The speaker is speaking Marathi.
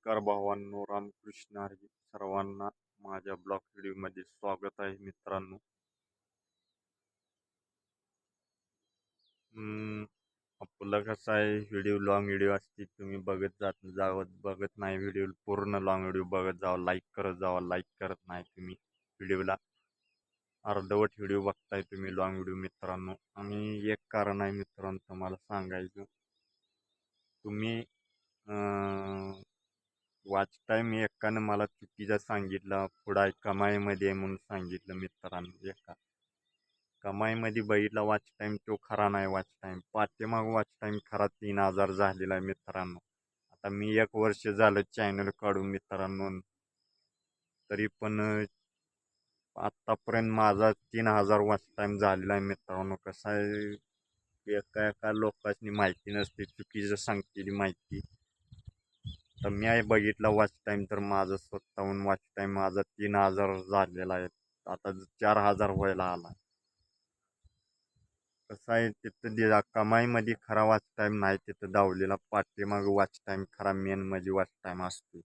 नमस्कार भावांनो, रामकृष्ण हरी. सर्वांना माझ्या ब्लॉग व्हिडिओमध्ये स्वागत आहे मित्रांनो. आपलं कसं आहे, लॉंग व्हिडिओ असते, तुम्ही बघत नाही व्हिडिओ, पूर्ण लॉंग व्हिडिओ बघत जावं, लाईक करत नाही तुम्ही व्हिडिओला. अर्धवट व्हिडिओ बघताय तुम्ही लॉंग व्हिडिओ मित्रांनो. आणि एक कारण आहे मित्रांनो तुम्हाला सांगायचं, तुम्ही वॉच टाईम एकानं मला चुकीचा सांगितला, पुढे कमाईमध्ये आहे म्हणून सांगितलं मित्रांनो. कमाईमध्ये बघितला वॉच टाईम तो खरा नाही. वॉच टाईम पाठीमाग वॉच टाईम खरा 3000 झालेला आहे मित्रांनो. आता मी 1 वर्ष झालं चॅनल काढून मित्रांनो, तरी पण आत्तापर्यंत माझा 3000 वॉच टाईम झालेला आहे मित्रांनो. कसं आहे, एका एका लोकांनी माहिती नसते, चुकीचं सांगतेली माहिती. तर मी आहे बघितला वॉच टाईम, तर माझं स्वतःहून वॉच टाईम माझा 3000 झालेला आहे. आता 4000 व्हायला आला. कसं आहे, तिथं कमाईमध्ये खरा वॉच टाईम नाही, तिथं दावलेला पाठीमाग वॉच टाईम खरा मेन म्हणजे वॉच टाईम असतो.